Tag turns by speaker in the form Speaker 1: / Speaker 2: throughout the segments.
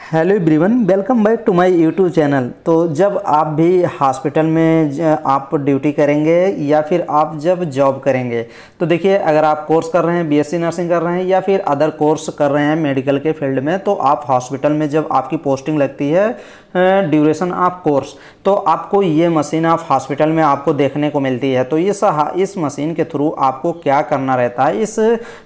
Speaker 1: Hello everyone, welcome back to my YouTube channel. तो जब आप भी हॉस्पिटल में आप ड्यूटी करेंगे या फिर आप जब जॉब करेंगे, तो देखिए अगर आप कोर्स कर रहे हैं, बीएससी नर्सिंग कर रहे हैं या फिर अदर कोर्स कर रहे हैं मेडिकल के फील्ड में, तो आप हॉस्पिटल में जब आपकी पोस्टिंग लगती है ड्यूरेशन ऑफ कोर्स, तो आपको ये मशीन आप हॉस्पिटल में आपको देखने को मिलती है। तो इस मशीन के थ्रू आपको क्या करना रहता है, इस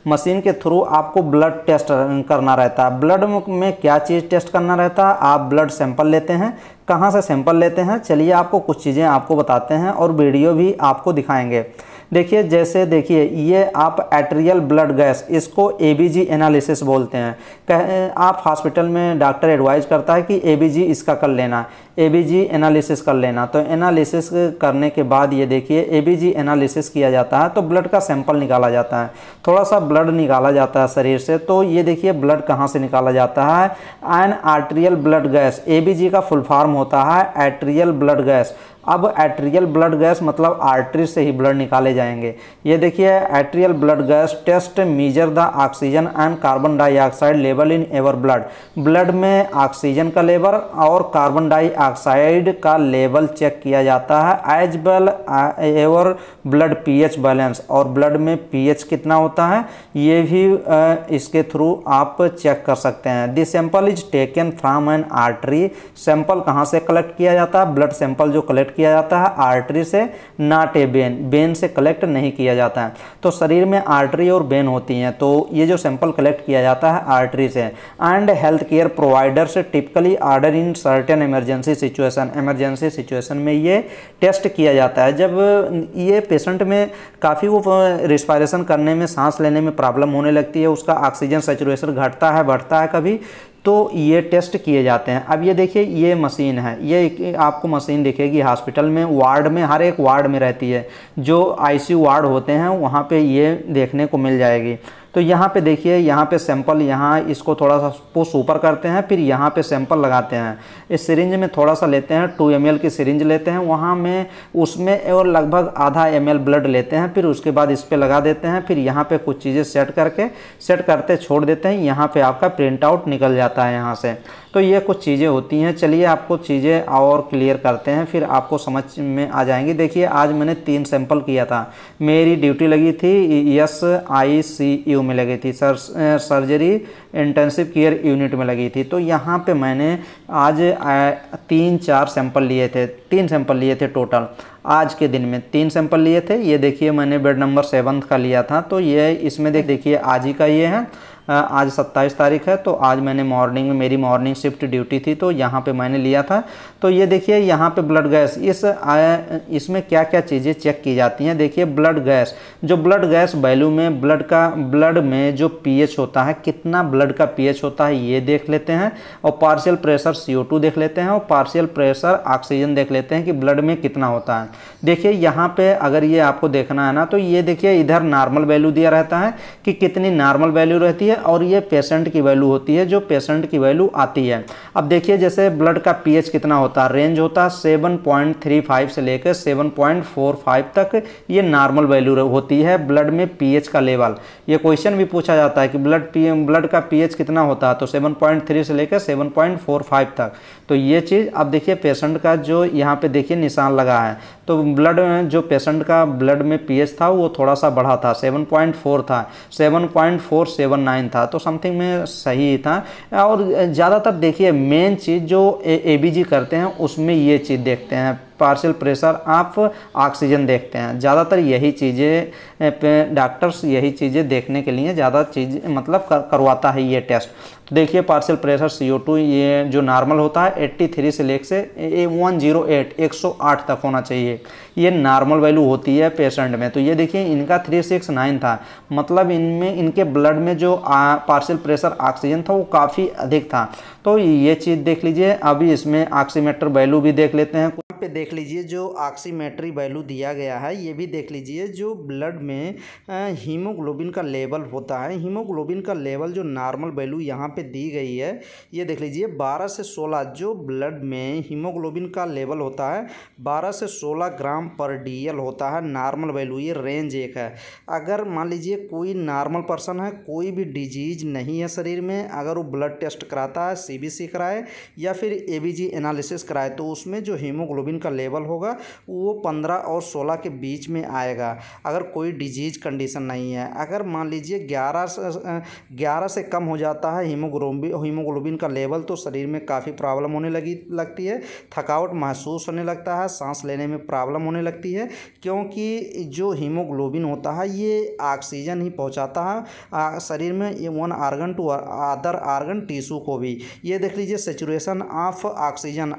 Speaker 1: मशीन के थ्रू आपको ब्लड टेस्ट करना रहता है। ब्लड में क्या चीज़ टेस्ट करना रहता है, आप ब्लड सैंपल लेते हैं। कहाँ से सैंपल लेते हैं, चलिए आपको कुछ चीज़ें आपको बताते हैं और वीडियो भी आपको दिखाएंगे। देखिए जैसे देखिए ये आप एट्रियल ब्लड गैस, इसको एबीजी एनालिसिस बोलते हैं। आप हॉस्पिटल में डॉक्टर एडवाइज करता है कि एबीजी इसका कर लेना, एबीजी एनालिसिस कर लेना। तो एनालिसिस करने के बाद ये देखिए एबीजी एनालिसिस किया जाता है, तो ब्लड का सैंपल निकाला जाता है। थोड़ा सा ब्लड निकाला जाता है शरीर से। तो ये देखिए ब्लड कहाँ से निकाला जाता है, an arterial blood gas. ABG का फुल फॉर्म होता है एट्रियल ब्लड गैस। अब एट्रियल ब्लड गैस मतलब आर्टरी से ही ब्लड निकाले जाएंगे। ये देखिए atrial blood gas test measure the oxygen and carbon dioxide level in ever blood. Blood में ऑक्सीजन का लेवल और कार्बन डाइऑक्साइड का लेवल चेक किया जाता है, as well ever blood pH balance. और ब्लड में पीएच कितना होता है ये भी इसके थ्रू आप चेक कर सकते हैं। This sample is taken from N artery. Sample कहाँ से कलेक्ट किया जाता है, ब्लड सैंपल जो कलेक्ट किया जाता है आर्टरी से, नॉट ए वेन। वेन से कलेक्ट नहीं किया जाता है। तो शरीर में आर्टरी और वेन होती हैं, तो ये जो सैंपल कलेक्ट किया जाता है आर्टरी से। एंड हेल्थ केयर प्रोवाइडर से typically order in certain emergency situation. Emergency situation में ये टेस्ट किया जाता है। जब ये पेशेंट में काफ़ी वो रिस्पायरेशन करने में, सांस लेने में प्रॉब्लम होने लगती है, उसका ऑक्सीजन सैचुरेशन घटता है बढ़ता है कभी, तो ये टेस्ट किए जाते हैं। अब ये देखिए ये मशीन है, ये आपको मशीन दिखेगी हॉस्पिटल में, वार्ड में, हर एक वार्ड में रहती है। जो आईसीयू वार्ड होते हैं वहाँ पे ये देखने को मिल जाएगी। तो यहाँ पे देखिए, यहाँ पे सैंपल, यहाँ इसको थोड़ा सा पुश ऊपर करते हैं, फिर यहाँ पे सैंपल लगाते हैं। इस सिरिंज में थोड़ा सा लेते हैं, 2 ml की सिरिंज लेते हैं, वहाँ में उसमें और लगभग आधा ml ब्लड लेते हैं, फिर उसके बाद इस पर लगा देते हैं। फिर यहाँ पे कुछ चीज़ें सेट करते छोड़ देते हैं। यहाँ पे आपका प्रिंट आउट निकल जाता है यहाँ से। तो ये कुछ चीज़ें होती हैं। चलिए आपको चीज़ें और क्लियर करते हैं, फिर आपको समझ में आ जाएंगी। देखिए आज मैंने 3 सैंपल किया था। मेरी ड्यूटी लगी थी SICU में लगी थी, सर्जरी इंटेंसिव केयर यूनिट में लगी थी। तो यहाँ पे मैंने आज 3-4 सैंपल लिए थे, 3 सैंपल लिए थे टोटल। आज के दिन में 3 सैंपल लिए थे। ये देखिए मैंने बेड नंबर 7 का लिया था। तो ये इसमें देखिए आज ही का ये है, आज 27 तारीख है। तो आज मैंने मॉर्निंग में, मेरी मॉर्निंग शिफ्ट ड्यूटी थी, तो यहाँ पे मैंने लिया था। तो ये देखिए यहाँ पे ब्लड गैस, इसमें क्या क्या चीज़ें चेक की जाती हैं। देखिए ब्लड गैस, जो ब्लड गैस वैल्यू में ब्लड में जो पीएच होता है, कितना ब्लड का पीएच होता है ये देख लेते हैं। और पार्शियल प्रेशर CO2 देख लेते हैं, और पार्शियल प्रेशर ऑक्सीजन देख लेते हैं कि ब्लड में कितना होता है। देखिए यहाँ पे अगर ये आपको देखना है ना, तो ये देखिए इधर नॉर्मल वैल्यू दिया रहता है कि कितनी नॉर्मल वैल्यू रहती है, और ये पेशेंट की वैल्यू होती है, जो पेशेंट की वैल्यू आती है। अब देखिए जैसे ब्लड का पीएच कितना होता है, रेंज होता है 7.35 से लेकर 7.45 तक, ये नॉर्मल वैल्यू होती है ब्लड में पीएच का लेवल। ये क्वेश्चन भी पूछा जाता है कि ब्लड का पीएच कितना होता है, तो 7.3 से लेकर 7.45 तक। तो ये चीज़, अब देखिए पेशेंट का जो यहाँ पे देखिए निशान लगा है, तो ब्लड जो पेशेंट का ब्लड में पीएच था वो थोड़ा सा बढ़ा था, 7.4 था, 7.479 था, तो समथिंग में सही था। और ज़्यादातर देखिए मेन चीज़ जो एबीजी करते हैं उसमें ये चीज़ देखते हैं, पार्शियल प्रेशर ऑफ ऑक्सीजन देखते हैं। ज़्यादातर यही चीज़ें डॉक्टर्स यही चीज़ें देखने के लिए ज़्यादा चीज़ मतलब करवाता है ये टेस्ट। तो देखिए पार्शियल प्रेशर CO2 ये जो नॉर्मल होता है 83 से लेकर से 108 तक होना चाहिए, ये नॉर्मल वैल्यू होती है पेशेंट में। तो ये देखिए इनका 369 था, मतलब इनमें इनके ब्लड में जो पार्शियल प्रेशर ऑक्सीजन था वो काफ़ी अधिक था। तो ये चीज़ देख लीजिए। अभी इसमें ऑक्सीमीटर वैल्यू भी देख लेते हैं। पे देख लीजिए जो ऑक्सीमेट्री वैल्यू दिया गया है, ये भी देख लीजिए जो ब्लड में हीमोग्लोबिन का लेवल होता है, हीमोग्लोबिन का लेवल जो नॉर्मल वैल्यू यहाँ पे दी गई है, ये देख लीजिए 12 से 16 जो ब्लड में हीमोग्लोबिन का लेवल होता है 12 से 16 ग्राम पर DL होता है नॉर्मल वैल्यू। ये रेंज एक है। अगर मान लीजिए कोई नॉर्मल पर्सन है, कोई भी डिजीज नहीं है शरीर में, अगर वो ब्लड टेस्ट कराता है, CBC कराए या फिर ABG एनालिसिस कराए, तो उसमें जो हीमोग्लोबिन का लेवल होगा वो 15 और 16 के बीच में आएगा अगर कोई डिजीज कंडीशन नहीं है। अगर मान लीजिए 11 से कम हो जाता है हीमोग्लोबिन का लेवल, तो शरीर में काफ़ी प्रॉब्लम होने लगती है, थकावट महसूस होने लगता है, सांस लेने में प्रॉब्लम होने लगती है, क्योंकि जो हीमोग्लोबिन होता है ये ऑक्सीजन ही पहुंचाता है शरीर में, ये one organ to other organ tissue को भी। ये देख लीजिए सेचुरेशन ऑफ ऑक्सीजन,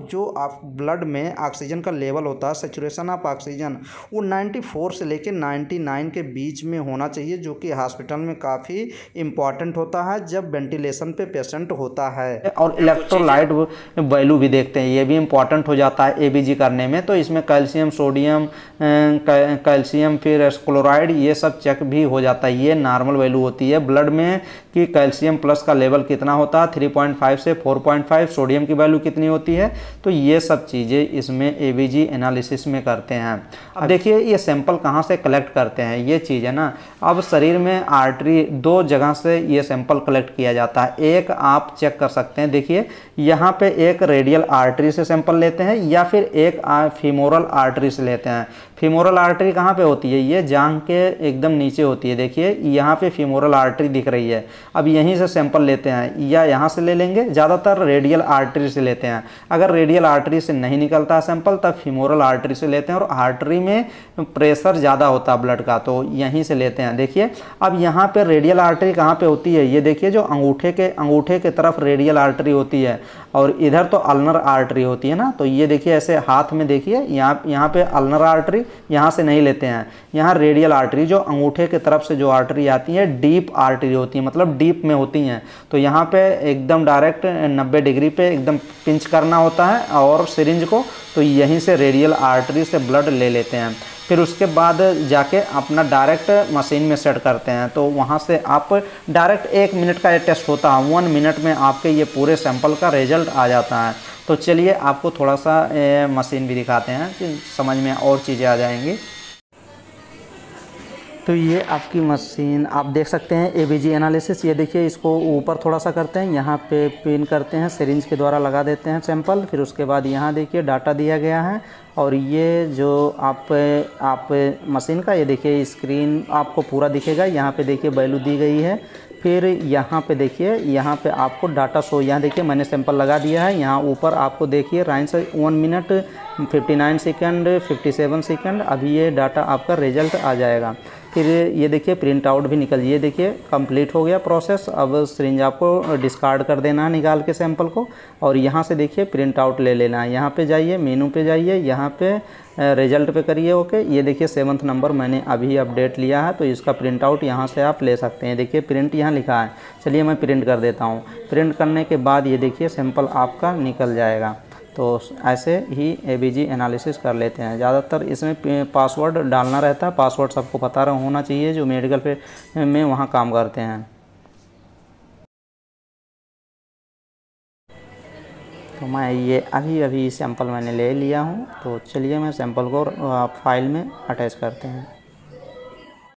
Speaker 1: जो आप ब्लड में ऑक्सीजन का लेवल होता है, सेचुरेशन ऑफ ऑक्सीजन वो 94 से लेकर 99 के बीच में होना चाहिए, जो कि हॉस्पिटल में काफ़ी इम्पॉर्टेंट होता है जब वेंटिलेशन पे पेशेंट होता है। और इलेक्ट्रोलाइट वैल्यू भी देखते हैं, ये भी इम्पॉर्टेंट हो जाता है ABG करने में। तो इसमें कैल्शियम, सोडियम, कैल्शियम फिर क्लोराइड ये सब चेक भी हो जाता है। ये नॉर्मल वैल्यू होती है ब्लड में कि कैल्शियम प्लस का लेवल कितना होता है 3.5 से 4.5, सोडियम की वैल्यू कितनी होती है, तो ये सब चीज़ें इसमें ABG एनालिसिस में करते हैं। अब देखिए ये सैंपल कहाँ से कलेक्ट करते हैं, ये चीज़ है ना। अब शरीर में आर्टरी 2 जगह से ये सैंपल कलेक्ट किया जाता है। एक आप चेक कर सकते हैं, देखिए यहाँ पे एक रेडियल आर्टरी से सैंपल लेते हैं या फिर एक फीमोरल आर्टरी से लेते हैं। फीमोरल आर्टरी कहाँ पे होती है, ये जांघ के एकदम नीचे होती है। देखिए यहाँ पे फीमोरल आर्टरी दिख रही है। अब यहीं से सैंपल लेते हैं या यहाँ से ले लेंगे, ज़्यादातर रेडियल आर्टरी से लेते हैं। अगर रेडियल आर्टरी से नहीं निकलता है सैंपल तब फीमोरल आर्टरी से लेते हैं, और आर्टरी में प्रेशर ज़्यादा होता है ब्लड का, तो यहीं से लेते हैं। देखिए अब यहाँ पे रेडियल आर्टरी कहाँ पे होती है, ये देखिए जो अंगूठे के तरफ रेडियल आर्टरी होती है और इधर तो अल्नर आर्टरी होती है ना। तो ये देखिए ऐसे हाथ में देखिए यहाँ पे अल्नर आर्टरी, यहाँ से नहीं लेते हैं, यहाँ रेडियल आर्टरी जो अंगूठे के तरफ से जो आर्टरी आती है डीप आर्टरी होती है, मतलब डीप में होती हैं। तो यहाँ पे एकदम डायरेक्ट 90 डिग्री पे एकदम पिंच करना होता है और सिरिंज को, तो यहीं से रेडियल आर्टरी से ब्लड ले लेते हैं। फिर उसके बाद जाके अपना डायरेक्ट मशीन में सेट करते हैं। तो वहाँ से आप डायरेक्ट 1 मिनट का ये टेस्ट होता है, 1 मिनट में आपके ये पूरे सैंपल का रिजल्ट आ जाता है। तो चलिए आपको थोड़ा सा मशीन भी दिखाते हैं कि समझ में और चीज़ें आ जाएंगी। तो ये आपकी मशीन आप देख सकते हैं ABG एनालिसिस। ये देखिए इसको ऊपर थोड़ा सा करते हैं, यहाँ पे पिन करते हैं, सिरिंज के द्वारा लगा देते हैं सैंपल। फिर उसके बाद यहाँ देखिए डाटा दिया गया है, और ये जो आप मशीन का ये देखिए स्क्रीन आपको पूरा दिखेगा। यहाँ पे देखिए वैल्यू दी गई है। फिर यहाँ पे देखिए, यहाँ पे आपको डाटा शो, यहाँ देखिए मैंने सैंपल लगा दिया है। यहाँ ऊपर आपको देखिए राइट से 1 मिनट 59 सेकंड 57 सेकंड, अभी ये डाटा आपका रिजल्ट आ जाएगा। फिर ये देखिए प्रिंट आउट भी निकल, ये देखिए कंप्लीट हो गया प्रोसेस। अब सिरिंज आपको डिस्कार्ड कर देना है निकाल के सैंपल को, और यहाँ से देखिए प्रिंट आउट ले लेना है। यहाँ पे जाइए, मेनू पे जाइए, यहाँ पे रिजल्ट पे करिए ओके। ये देखिए 7वां नंबर मैंने अभी अपडेट लिया है, तो इसका प्रिंट आउट यहाँ से आप ले सकते हैं। देखिए प्रिंट यहाँ लिखा है, चलिए मैं प्रिंट कर देता हूँ। प्रिंट करने के बाद ये देखिए सैंपल आपका निकल जाएगा। तो ऐसे ही ABG एनालिसिस कर लेते हैं। ज़्यादातर इसमें पासवर्ड डालना रहता है, पासवर्ड सबको पता होना चाहिए जो मेडिकल पे में वहाँ काम करते हैं। तो मैं ये अभी सैंपल मैंने ले लिया हूँ, तो चलिए मैं सैंपल को फाइल में अटैच करते हैं।